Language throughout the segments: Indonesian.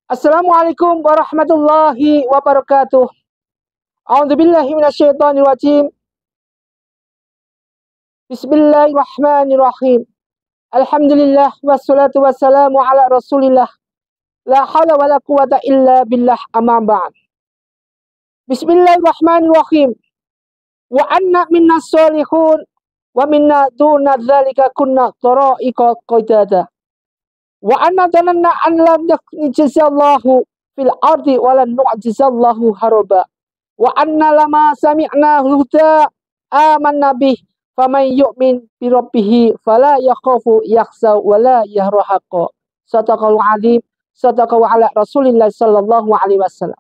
Assalamualaikum warahmatullahi wabarakatuh. A'udzubillahi minasyaitonirrajim. Bismillahirrahmanirrahim. Alhamdulillah wassalatu wassalamu ala Rasulillah. La haula wala quwata illa billah, amma ba'd. Bismillahirrahmanirrahim. Wa anna minna sholihun wa minna duna dzalika kunna tara'iqa qadada. Wa anna dhananna an lam yajzallahu fil ardi wa lan nu'jizallahu haraba. Wa anna lama sami'na huda amanna bih faman yu'min bi rabbih fala yakhafu yakhsa wa la yahrahaqa. Sadaqallahu azim. Sadaqallahu ala Rasulillah sallallahu alaihi wasallam.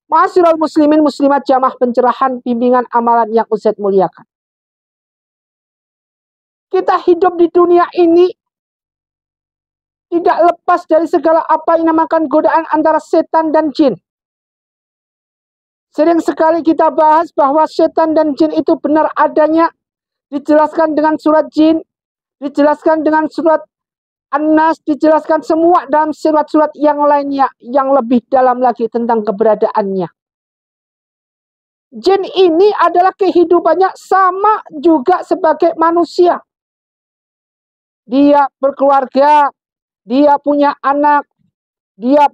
Ma'asyiral muslimin muslimat jamaah pencerahan bimbingan amalan yang Ustaz muliakan. Kita hidup di dunia ini tidak lepas dari segala apa yang dinamakan godaan antara setan dan jin. Sering sekali kita bahas bahwa setan dan jin itu benar adanya. Dijelaskan dengan surat jin, dijelaskan dengan surat An-Nas, dijelaskan semua dalam surat-surat yang lainnya yang lebih dalam lagi tentang keberadaannya. Jin ini adalah kehidupannya sama juga sebagai manusia. Dia berkeluarga, dia punya anak, dia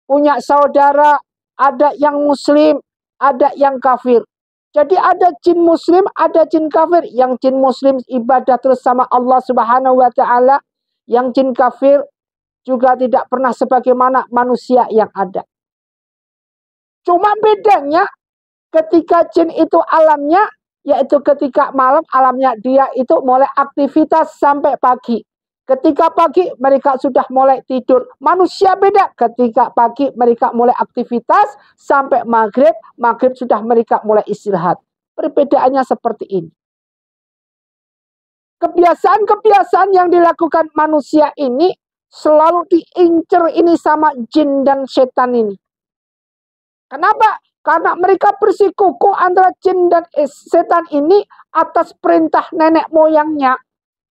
punya saudara, ada yang muslim, ada yang kafir. Jadi ada jin muslim, ada jin kafir. Yang jin muslim ibadah terus sama Allah Subhanahu wa taala, yang jin kafir juga tidak pernah sebagaimana manusia yang ada. Cuma bedanya ketika jin itu alamnya, yaitu ketika malam alamnya dia itu mulai aktivitas sampai pagi. Ketika pagi mereka sudah mulai tidur. Manusia beda. Ketika pagi mereka mulai aktivitas sampai maghrib. Maghrib sudah mereka mulai istirahat. Perbedaannya seperti ini. Kebiasaan-kebiasaan yang dilakukan manusia ini selalu diincar ini sama jin dan setan ini. Kenapa? Karena mereka bersikuku antara jin dan setan ini atas perintah nenek moyangnya.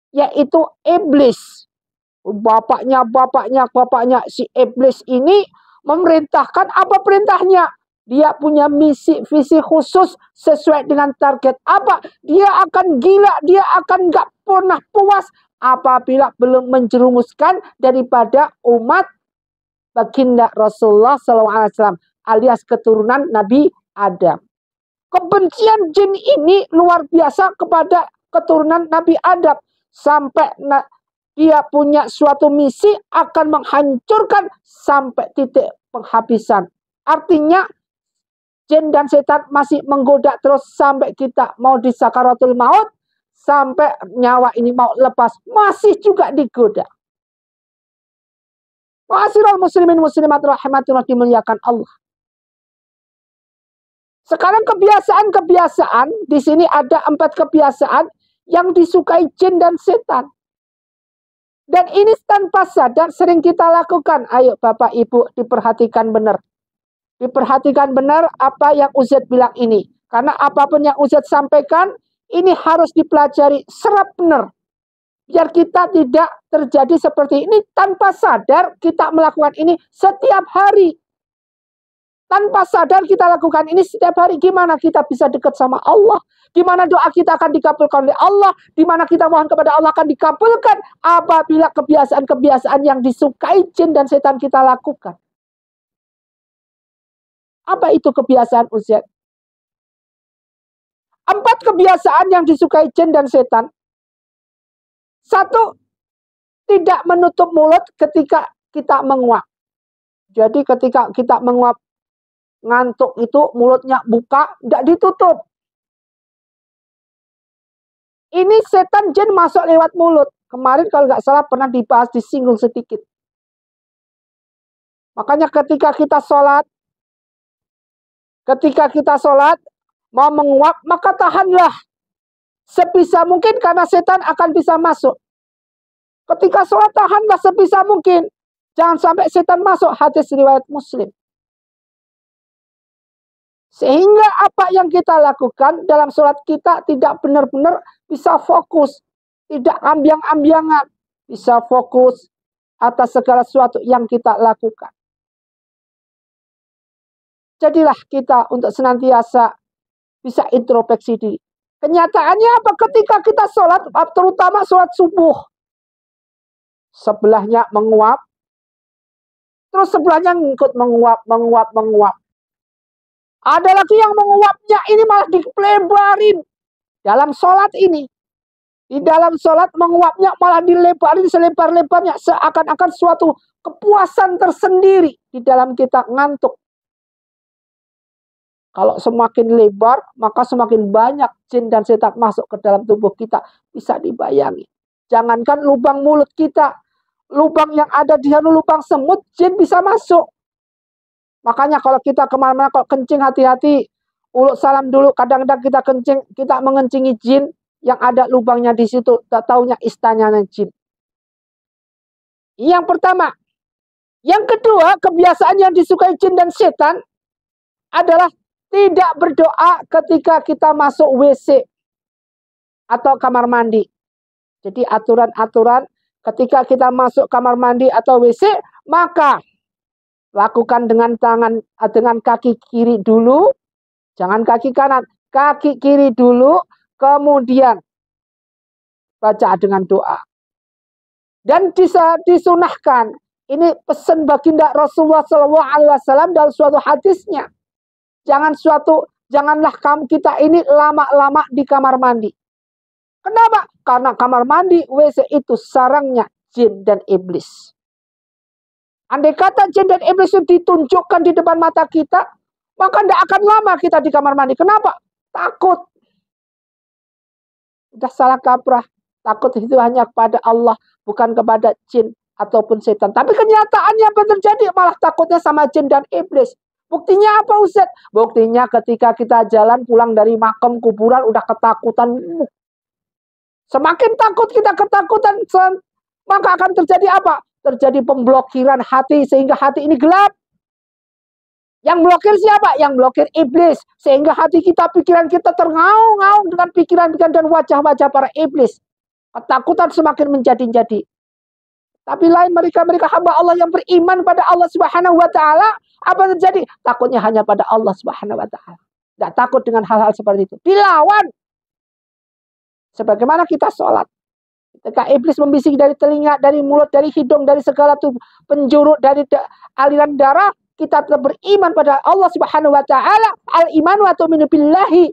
Yaitu iblis. Bapaknya si iblis ini memerintahkan apa perintahnya? Dia punya misi visi khusus sesuai dengan target apa? Dia akan gila, dia akan gak pernah puas apabila belum menjerumuskan daripada umat baginda Rasulullah SAW alias keturunan Nabi Adam. Kebencian jin ini luar biasa kepada keturunan Nabi Adam. Sampai dia punya suatu misi akan menghancurkan sampai titik penghabisan. Artinya jin dan setan masih menggoda terus sampai kita mau di sakaratul maut, sampai nyawa ini mau lepas, masih juga digoda. Ma'asyiral muslimin muslimat rahimatullah dimuliakan Allah. Sekarang kebiasaan-kebiasaan, di sini ada 4 kebiasaan yang disukai jin dan setan. Dan ini tanpa sadar sering kita lakukan. Ayo Bapak Ibu diperhatikan benar. Diperhatikan benar apa yang Ustaz bilang ini. Karena apapun yang Ustaz sampaikan, ini harus dipelajari serap benar. Biar kita tidak terjadi seperti ini tanpa sadar kita melakukan ini setiap hari. Tanpa sadar kita lakukan ini setiap hari. Gimana kita bisa dekat sama Allah? Gimana doa kita akan dikabulkan oleh Allah? Dimana kita mohon kepada Allah akan dikabulkan apabila kebiasaan-kebiasaan yang disukai jin dan setan kita lakukan. Apa itu kebiasaan Ustaz? 4 kebiasaan yang disukai jin dan setan. 1, tidak menutup mulut ketika kita menguap. Jadi ketika kita menguap, ngantuk itu mulutnya buka, tidak ditutup. Ini setan jin masuk lewat mulut. Kemarin kalau nggak salah pernah dibahas, disinggung sedikit. Makanya ketika kita sholat mau menguap, maka tahanlah. Sebisa mungkin karena setan akan bisa masuk. Ketika sholat tahanlah sebisa mungkin. Jangan sampai setan masuk. Hadis riwayat Muslim. Sehingga apa yang kita lakukan dalam sholat kita tidak benar-benar bisa fokus. Tidak ambiang-ambiangan. Bisa fokus. atas segala sesuatu yang kita lakukan. Jadilah kita untuk senantiasa bisa introspeksi diri. Kenyataannya apa? Ketika kita sholat, terutama sholat subuh, sebelahnya menguap, terus sebelahnya ngikut menguap. Ada lagi yang menguapnya ini malah dilebarin dalam sholat ini. Di dalam sholat menguapnya malah dilebarin selebar-lebarnya, seakan-akan suatu kepuasan tersendiri di dalam kita ngantuk. Kalau semakin lebar, maka semakin banyak jin dan setan masuk ke dalam tubuh kita. Bisa dibayangi. Jangankan lubang mulut kita, lubang yang ada di lubang semut, jin bisa masuk. Makanya kalau kita kemana-mana, kalau kencing hati-hati. Ulut salam dulu, kadang-kadang kita kencing, kita mengencingi jin yang ada lubangnya di situ. Tak taunya istananya jin. Yang pertama. Yang kedua, kebiasaan yang disukai jin dan setan adalah tidak berdoa ketika kita masuk WC atau kamar mandi. Jadi aturan-aturan ketika kita masuk kamar mandi atau WC, maka lakukan dengan kaki kiri dulu, jangan kaki kanan, kaki kiri dulu, kemudian baca dengan doa. Dan disunahkan, ini pesan baginda Rasulullah SAW dalam suatu hadisnya. Janganlah kita ini lama-lama di kamar mandi. Kenapa? Karena kamar mandi, WC itu sarangnya jin dan iblis. Andai kata jin dan iblis itu ditunjukkan di depan mata kita, maka tidak akan lama kita di kamar mandi. Kenapa? Takut. Sudah salah kaprah. Takut itu hanya kepada Allah, bukan kepada jin ataupun setan. Tapi kenyataannya apa terjadi? Malah takutnya sama jin dan iblis. Buktinya apa Ustaz? Buktinya ketika kita jalan pulang dari makam kuburan udah ketakutan. Semakin takut kita ketakutan, maka akan terjadi apa? Terjadi pemblokiran hati sehingga hati ini gelap. Yang blokir siapa? Yang blokir iblis. Sehingga hati kita, pikiran kita terngau-ngau dengan pikiran-pikiran dan wajah-wajah para iblis. Ketakutan semakin menjadi-jadi. Tapi lain mereka hamba Allah yang beriman pada Allah Subhanahu wa taala, apa terjadi? Takutnya hanya pada Allah Subhanahu wa taala. Tidak takut dengan hal-hal seperti itu. Dilawan. Sebagaimana kita sholat. Ketika iblis membisik dari telinga, dari mulut, dari hidung, dari segala tubuh penjuru, dari aliran darah, kita tetap beriman pada Allah Subhanahu wa taala, al-iman wa tu'minu billahi.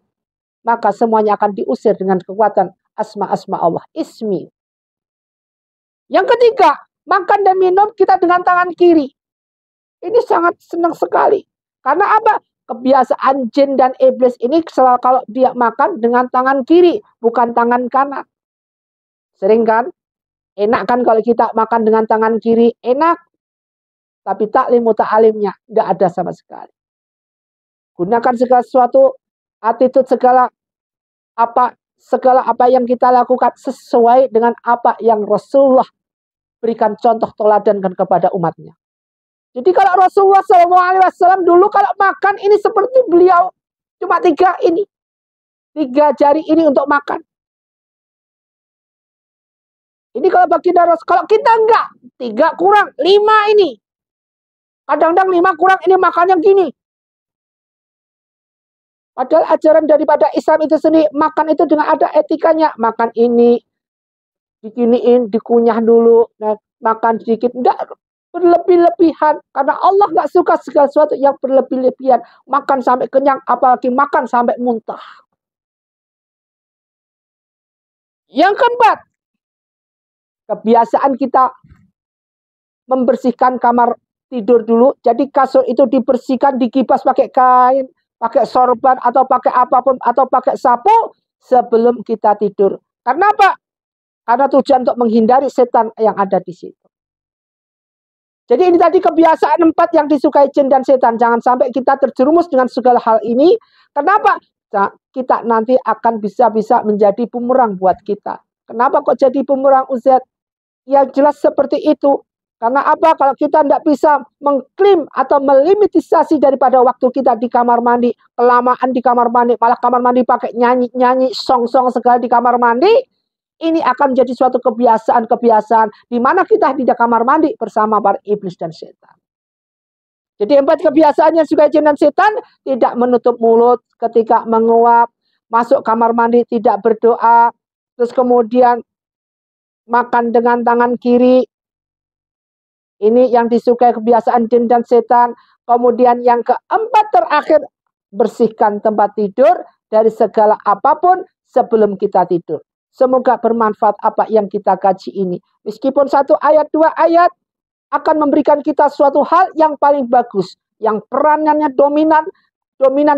Maka semuanya akan diusir dengan kekuatan asma-asma Allah, ismi. Yang ketiga, makan dan minum kita dengan tangan kiri. Ini sangat senang sekali. Karena apa? Kebiasaan jin dan iblis ini selalu kalau dia makan dengan tangan kiri, bukan tangan kanan. Sering kan? Enak kan kalau kita makan dengan tangan kiri? Enak. Tapi taklim muta'alimnya nggak ada sama sekali. Gunakan segala sesuatu, attitude segala apa yang kita lakukan sesuai dengan apa yang Rasulullah berikan contoh teladan kepada umatnya. Jadi kalau Rasulullah SAW dulu kalau makan ini seperti beliau cuma 3 jari ini untuk makan. Ini kalau baginda Rasul, kalau kita enggak 3 kurang 5 ini. Kadang-kadang 5 kurang ini makannya gini. Padahal ajaran daripada Islam itu sendiri, makan itu dengan ada etikanya. Makan ini, diginiin, dikunyah dulu, nah, makan sedikit. Enggak berlebih-lebihan. Karena Allah nggak suka segala sesuatu yang berlebih-lebihan. Makan sampai kenyang, apalagi makan sampai muntah. Yang keempat, kebiasaan kita membersihkan kamar tidur dulu. Jadi kasur itu dibersihkan, dikipas pakai kain, pakai sorban, atau pakai apapun, atau pakai sapu sebelum kita tidur. Karena apa? Karena tujuan untuk menghindari setan yang ada di situ. Jadi ini tadi kebiasaan 4 yang disukai jin dan setan. Jangan sampai kita terjerumus dengan segala hal ini. Kenapa? Nah, kita nanti akan bisa menjadi bumerang buat kita. Kenapa kok jadi bumerang Ustaz? Ya jelas seperti itu. Karena apa? Kalau kita tidak bisa mengklaim atau melimitisasi daripada waktu kita di kamar mandi, kelamaan di kamar mandi, malah kamar mandi pakai nyanyi-nyanyi, song-song segala di kamar mandi, ini akan menjadi suatu kebiasaan-kebiasaan di mana kita di kamar mandi bersama para iblis dan setan. Jadi 4 kebiasaannya juga jin dan setan: tidak menutup mulut ketika menguap, masuk kamar mandi tidak berdoa, terus kemudian makan dengan tangan kiri. Ini yang disukai kebiasaan jin dan setan. Kemudian yang keempat terakhir, bersihkan tempat tidur dari segala apapun sebelum kita tidur. Semoga bermanfaat apa yang kita kaji ini. Meskipun 1 ayat, 2 ayat akan memberikan kita suatu hal yang paling bagus, yang peranannya dominan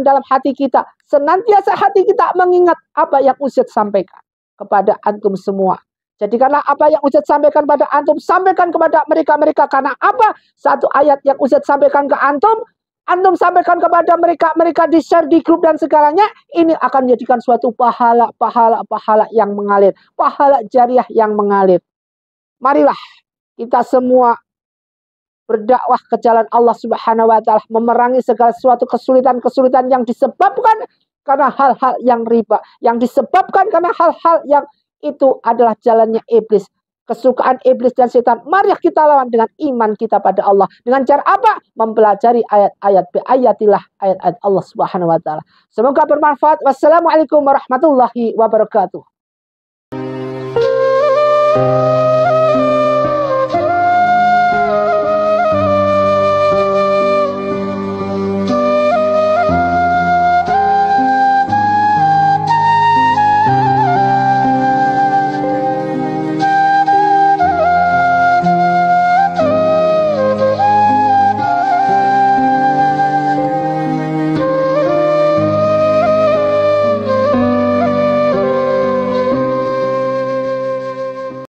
dalam hati kita. Senantiasa hati kita mengingat apa yang Ustaz sampaikan kepada antum semua. Jadikanlah apa yang Ustaz sampaikan pada antum, sampaikan kepada mereka-mereka. Karena apa? 1 ayat yang Ustaz sampaikan ke antum sampaikan kepada mereka di share di grup dan segalanya. Ini akan menjadikan suatu pahala yang mengalir. Pahala jariah yang mengalir. Marilah kita semua berdakwah ke jalan Allah Subhanahu wa Ta'ala, memerangi segala suatu kesulitan-kesulitan yang disebabkan karena hal-hal yang riba, yang disebabkan karena hal-hal yang itu adalah jalannya iblis, kesukaan iblis dan setan. Mari kita lawan dengan iman kita pada Allah. Dengan cara apa? Mempelajari ayat-ayat ayat Allah Subhanahu wa Ta'ala. Semoga bermanfaat. Wassalamualaikum warahmatullahi wabarakatuh.